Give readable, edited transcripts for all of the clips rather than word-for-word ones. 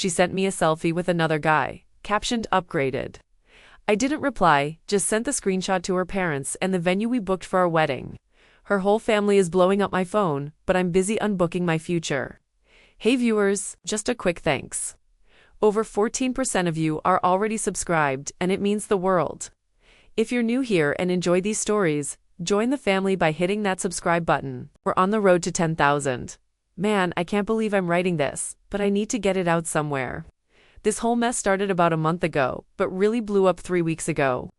She sent me a selfie with another guy, captioned upgraded. I didn't reply, just sent the screenshot to her parents and the venue we booked for our wedding. Her whole family is blowing up my phone, but I'm busy unbooking my future. Hey viewers, just a quick thanks. Over 14% of you are already subscribed, and it means the world. If you're new here and enjoy these stories, join the family by hitting that subscribe button. We're on the road to 10,000. Man, I can't believe I'm writing this, but I need to get it out somewhere. This whole mess started about a month ago, but really blew up 3 weeks ago.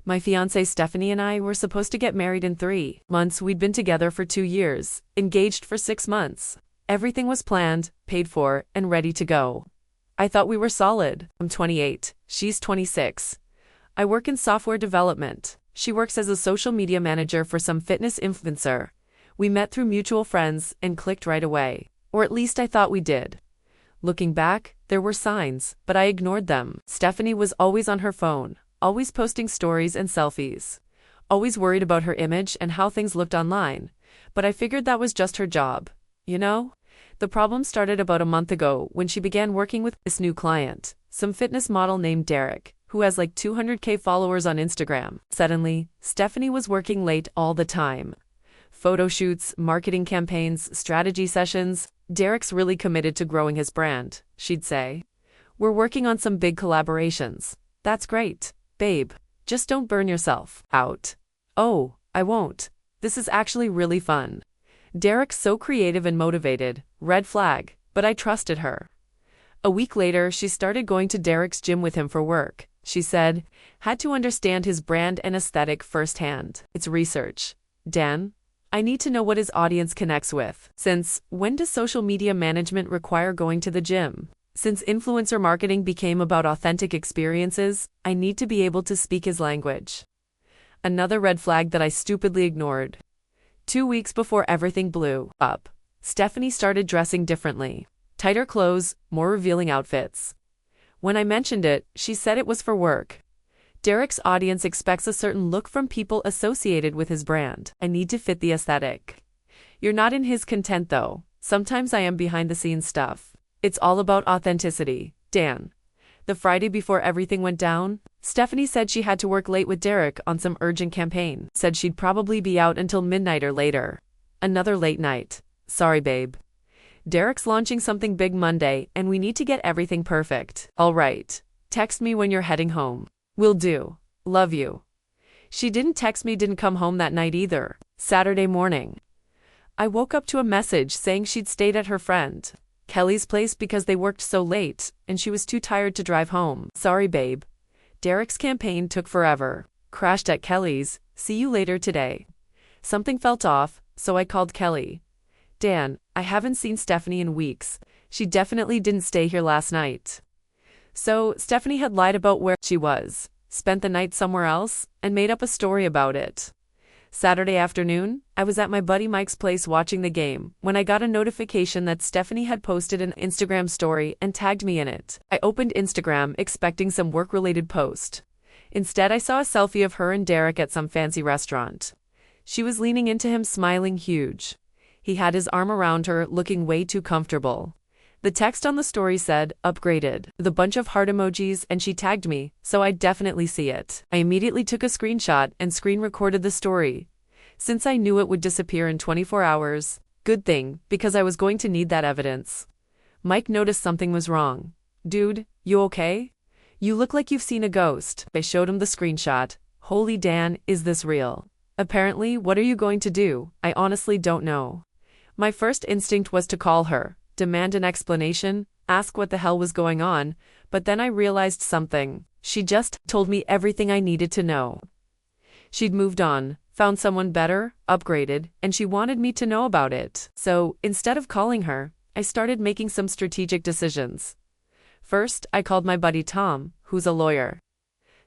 My fiancée Stephanie and I were supposed to get married in 3 months. We'd been together for 2 years, engaged for 6 months. Everything was planned, paid for, and ready to go. I thought we were solid. I'm 28, she's 26. I work in software development. She works as a social media manager for some fitness influencer. We met through mutual friends and clicked right away. Or at least I thought we did. Looking back, there were signs, but I ignored them. Stephanie was always on her phone, always posting stories and selfies. Always worried about her image and how things looked online. But I figured that was just her job. You know? The problem started about a month ago when she began working with this new client, some fitness model named Derek, who has like 200K followers on Instagram. Suddenly, Stephanie was working late all the time. Photo shoots, marketing campaigns, strategy sessions. Derek's really committed to growing his brand, she'd say. We're working on some big collaborations. That's great, babe. Just don't burn yourself out. Oh, I won't. This is actually really fun. Derek's so creative and motivated, red flag, but I trusted her. A week later, she started going to Derek's gym with him for work. She said, had to understand his brand and aesthetic firsthand. It's research. Dan, I need to know what his audience connects with. Since when does social media management require going to the gym? Since influencer marketing became about authentic experiences, I need to be able to speak his language. Another red flag that I stupidly ignored. 2 weeks before everything blew up, Stephanie started dressing differently. Tighter clothes, more revealing outfits. When I mentioned it, she said it was for work. Derek's audience expects a certain look from people associated with his brand. I need to fit the aesthetic. You're not in his content though. Sometimes I am behind the scenes stuff. It's all about authenticity, Dan. The Friday before everything went down, Stephanie said she had to work late with Derek on some urgent campaign. Said she'd probably be out until midnight or later. Another late night. Sorry, babe. Derek's launching something big Monday and we need to get everything perfect. All right. Text me when you're heading home. Will do. Love you. She didn't text me, didn't come home that night either. Saturday morning. I woke up to a message saying she'd stayed at her friend Kelly's place because they worked so late, and she was too tired to drive home. Sorry, babe. Derek's campaign took forever. Crashed at Kelly's. See you later today. Something felt off, so I called Kelly. Dan, I haven't seen Stephanie in weeks. She definitely didn't stay here last night. So, Stephanie had lied about where she was, spent the night somewhere else, and made up a story about it. Saturday afternoon, I was at my buddy Mike's place watching the game when I got a notification that Stephanie had posted an Instagram story and tagged me in it. I opened Instagram expecting some work-related post. Instead, I saw a selfie of her and Derek at some fancy restaurant. She was leaning into him, smiling huge. He had his arm around her, looking way too comfortable. The text on the story said, upgraded, with a bunch of heart emojis, and she tagged me, so I'd definitely see it. I immediately took a screenshot and screen recorded the story. Since I knew it would disappear in 24 hours, good thing, because I was going to need that evidence. Mike noticed something was wrong. Dude, you okay? You look like you've seen a ghost. I showed him the screenshot. Holy Dan, is this real? Apparently, what are you going to do? I honestly don't know. My first instinct was to call her, demand an explanation, ask what the hell was going on, but then I realized something. She just told me everything I needed to know. She'd moved on, found someone better, upgraded, and she wanted me to know about it. So, instead of calling her, I started making some strategic decisions. First, I called my buddy Tom, who's a lawyer.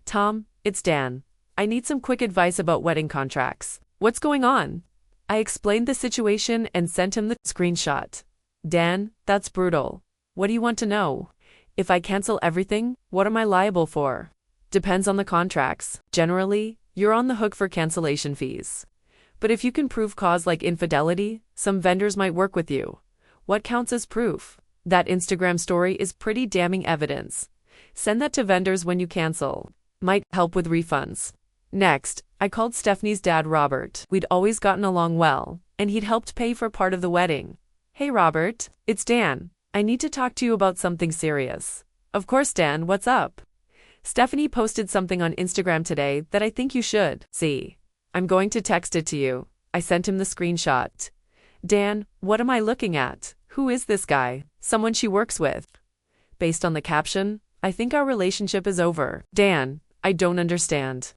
Tom, it's Dan. I need some quick advice about wedding contracts. What's going on? I explained the situation and sent him the screenshot. Dan, that's brutal. What do you want to know? If I cancel everything, what am I liable for? Depends on the contracts. Generally, you're on the hook for cancellation fees. But if you can prove cause like infidelity, some vendors might work with you. What counts as proof? That Instagram story is pretty damning evidence. Send that to vendors when you cancel. Might help with refunds. Next, I called Stephanie's dad, Robert. We'd always gotten along well, and he'd helped pay for part of the wedding. Hey Robert, it's Dan. I need to talk to you about something serious. Of course, Dan, what's up? Stephanie posted something on Instagram today that I think you should see. I'm going to text it to you. I sent him the screenshot. Dan, what am I looking at? Who is this guy? Someone she works with. Based on the caption, I think our relationship is over. Dan, I don't understand.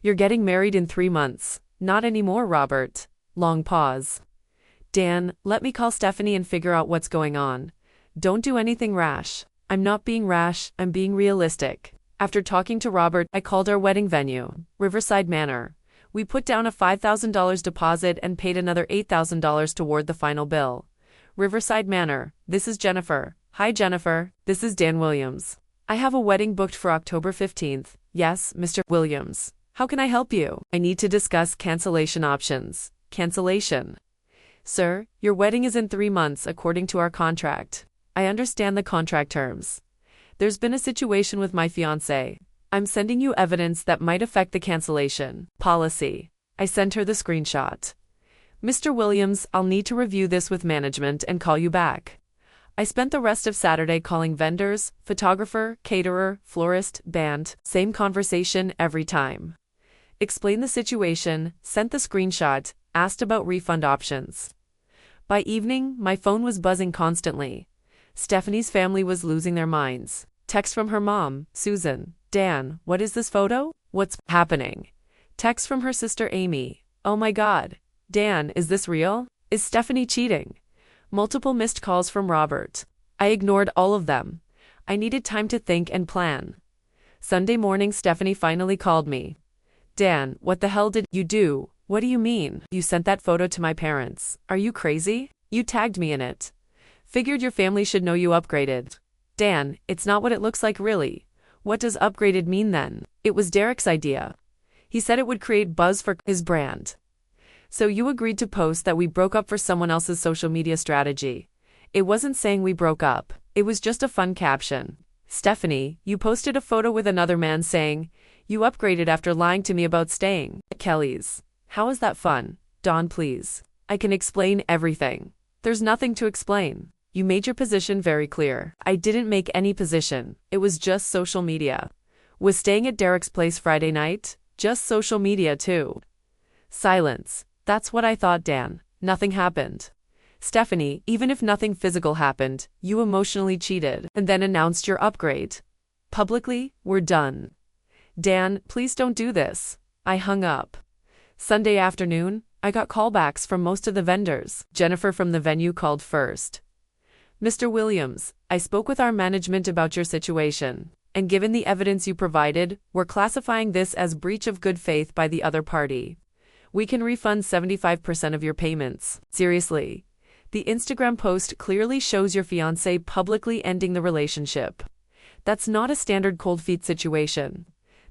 You're getting married in 3 months. Not anymore, Robert. Long pause. Dan, let me call Stephanie and figure out what's going on. Don't do anything rash. I'm not being rash, I'm being realistic. After talking to Robert, I called our wedding venue, Riverside Manor. We put down a $5,000 deposit and paid another $8,000 toward the final bill. Riverside Manor, this is Jennifer. Hi Jennifer, this is Dan Williams. I have a wedding booked for October 15th. Yes, Mr. Williams. How can I help you? I need to discuss cancellation options. Cancellation. Sir, your wedding is in 3 months according to our contract. I understand the contract terms. There's been a situation with my fiancé. I'm sending you evidence that might affect the cancellation policy. I sent her the screenshot. Mr. Williams, I'll need to review this with management and call you back. I spent the rest of Saturday calling vendors, photographer, caterer, florist, band, same conversation every time. Explained the situation, sent the screenshot, asked about refund options. By evening, my phone was buzzing constantly. Stephanie's family was losing their minds. Text from her mom, Susan. Dan, what is this photo? What's happening? Text from her sister Amy. Oh my God. Dan, is this real? Is Stephanie cheating? Multiple missed calls from Robert. I ignored all of them. I needed time to think and plan. Sunday morning, Stephanie finally called me. Dan, what the hell did you do? What do you mean? You sent that photo to my parents. Are you crazy? You tagged me in it. Figured your family should know you upgraded. Dan, it's not what it looks like really. What does upgraded mean then? It was Derek's idea. He said it would create buzz for his brand. So you agreed to post that we broke up for someone else's social media strategy. It wasn't saying we broke up. It was just a fun caption. Stephanie, you posted a photo with another man saying, you upgraded after lying to me about staying at Kelly's. How is that fun? Dawn, please. I can explain everything. There's nothing to explain. You made your position very clear. I didn't make any position. It was just social media. Was staying at Derek's place Friday night? Just social media too. Silence. That's what I thought, Dan. Nothing happened. Stephanie, even if nothing physical happened, you emotionally cheated and then announced your upgrade. Publicly, we're done. Dan, please don't do this. I hung up. Sunday afternoon, I got callbacks from most of the vendors. Jennifer from the venue called first. Mr. Williams, I spoke with our management about your situation, and given the evidence you provided, we're classifying this as breach of good faith by the other party. We can refund 75% of your payments. Seriously. The Instagram post clearly shows your fiancé publicly ending the relationship. That's not a standard cold feet situation.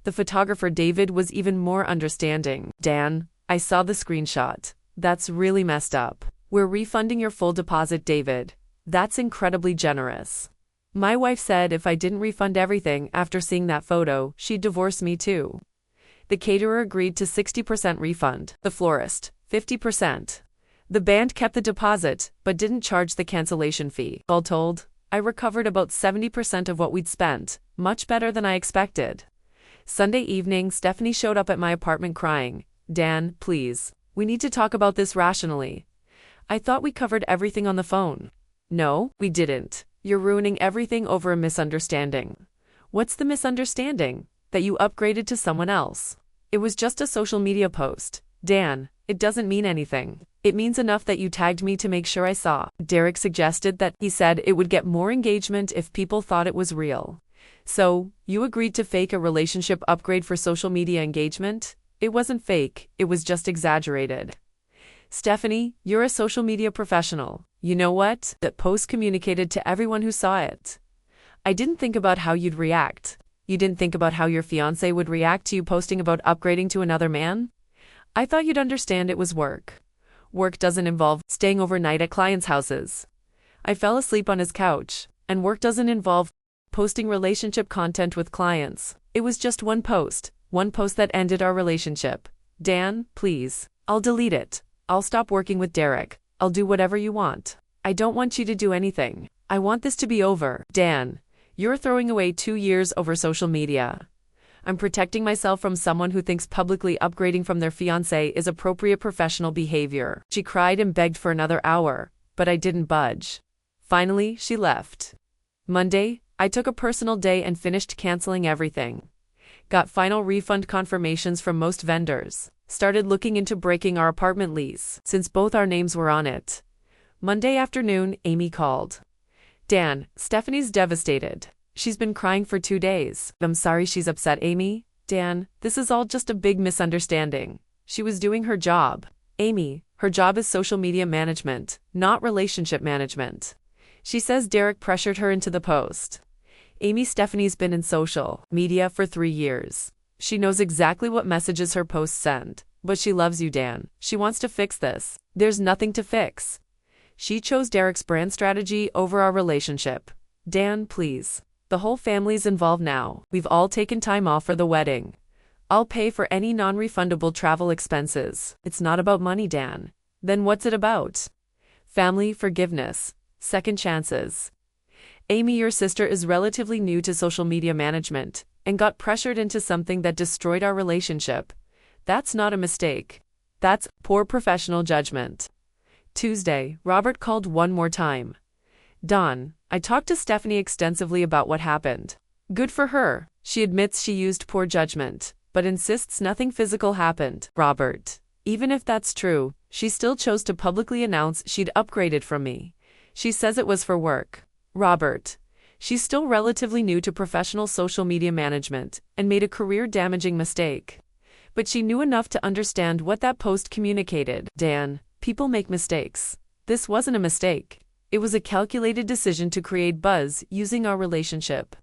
The photographer David was even more understanding. Dan, I saw the screenshot. That's really messed up. We're refunding your full deposit, David. That's incredibly generous. My wife said if I didn't refund everything after seeing that photo, she'd divorce me too. The caterer agreed to 60% refund. The florist, 50%. The band kept the deposit, but didn't charge the cancellation fee. All told, I recovered about 70% of what we'd spent, much better than I expected. Sunday evening, Stephanie showed up at my apartment crying. Dan, please. We need to talk about this rationally. I thought we covered everything on the phone. No, we didn't. You're ruining everything over a misunderstanding. What's the misunderstanding? That you upgraded to someone else. It was just a social media post. Dan, it doesn't mean anything. It means enough that you tagged me to make sure I saw. Derek suggested that he said it would get more engagement if people thought it was real. So, you agreed to fake a relationship upgrade for social media engagement? It wasn't fake, it was just exaggerated. Stephanie, you're a social media professional. You know what? That post communicated to everyone who saw it. I didn't think about how you'd react. You didn't think about how your fiancé would react to you posting about upgrading to another man? I thought you'd understand it was work. Work doesn't involve staying overnight at clients' houses. I fell asleep on his couch. And work doesn't involve posting relationship content with clients. It was just one post that ended our relationship. Dan, please. I'll delete it. I'll stop working with Derek. I'll do whatever you want. I don't want you to do anything. I want this to be over. Dan, you're throwing away 2 years over social media. I'm protecting myself from someone who thinks publicly upgrading from their fiancé is appropriate professional behavior. She cried and begged for another hour, but I didn't budge. Finally, she left. Monday, I took a personal day and finished canceling everything. Got final refund confirmations from most vendors. Started looking into breaking our apartment lease, since both our names were on it. Monday afternoon, Amy called. Dan, Stephanie's devastated. She's been crying for 2 days. I'm sorry she's upset, Amy. Dan, this is all just a big misunderstanding. She was doing her job. Amy, her job is social media management, not relationship management. She says Derek pressured her into the post. Amy, Stephanie's been in social media for 3 years. She knows exactly what messages her posts send. But she loves you, Dan. She wants to fix this. There's nothing to fix. She chose Derek's brand strategy over our relationship. Dan, please. The whole family's involved now. We've all taken time off for the wedding. I'll pay for any non-refundable travel expenses. It's not about money, Dan. Then what's it about? Family, forgiveness, second chances. Amy, your sister is relatively new to social media management and got pressured into something that destroyed our relationship. That's not a mistake. That's poor professional judgment. Tuesday, Robert called one more time. Dawn, I talked to Stephanie extensively about what happened. Good for her. She admits she used poor judgment, but insists nothing physical happened. Robert, even if that's true, she still chose to publicly announce she'd upgraded from me. She says it was for work. Robert, she's still relatively new to professional social media management and made a career-damaging mistake. But she knew enough to understand what that post communicated. Dan, people make mistakes. This wasn't a mistake. It was a calculated decision to create buzz using our relationship.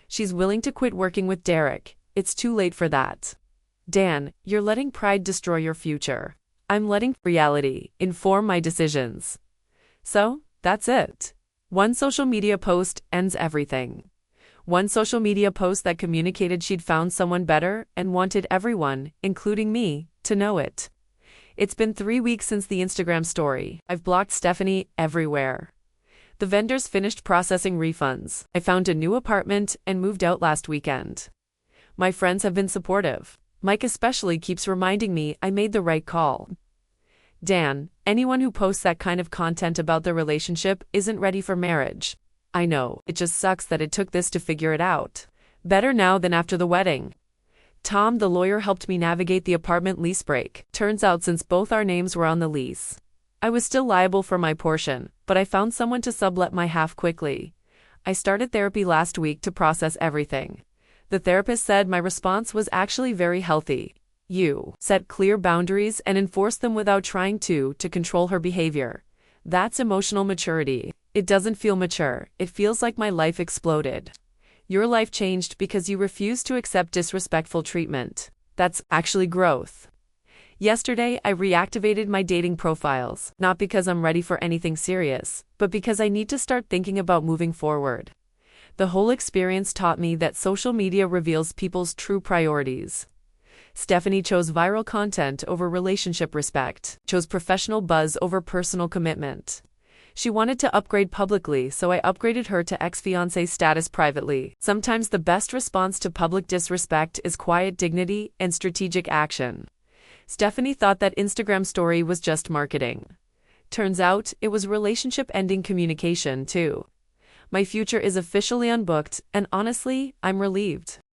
She's willing to quit working with Derek. It's too late for that. Dan, you're letting pride destroy your future. I'm letting reality inform my decisions. So, that's it. One social media post ends everything. One social media post that communicated she'd found someone better and wanted everyone, including me, to know it. It's been 3 weeks since the Instagram story. I've blocked Stephanie everywhere. The vendors finished processing refunds. I found a new apartment and moved out last weekend. My friends have been supportive. Mike especially keeps reminding me I made the right call. Dan, anyone who posts that kind of content about their relationship isn't ready for marriage. I know, it just sucks that it took this to figure it out. Better now than after the wedding. Tom, the lawyer, helped me navigate the apartment lease break. Turns out since both our names were on the lease, I was still liable for my portion, but I found someone to sublet my half quickly. I started therapy last week to process everything. The therapist said my response was actually very healthy. You set clear boundaries and enforce them without trying to control her behavior. That's emotional maturity. It doesn't feel mature. It feels like my life exploded. Your life changed because you refused to accept disrespectful treatment. That's actually growth. Yesterday, I reactivated my dating profiles, not because I'm ready for anything serious, but because I need to start thinking about moving forward. The whole experience taught me that social media reveals people's true priorities. Stephanie chose viral content over relationship respect, chose professional buzz over personal commitment. She wanted to upgrade publicly, so I upgraded her to ex-fiancé status privately. Sometimes the best response to public disrespect is quiet dignity and strategic action. Stephanie thought that Instagram story was just marketing. Turns out, it was relationship-ending communication, too. My future is officially unbooked, and honestly, I'm relieved.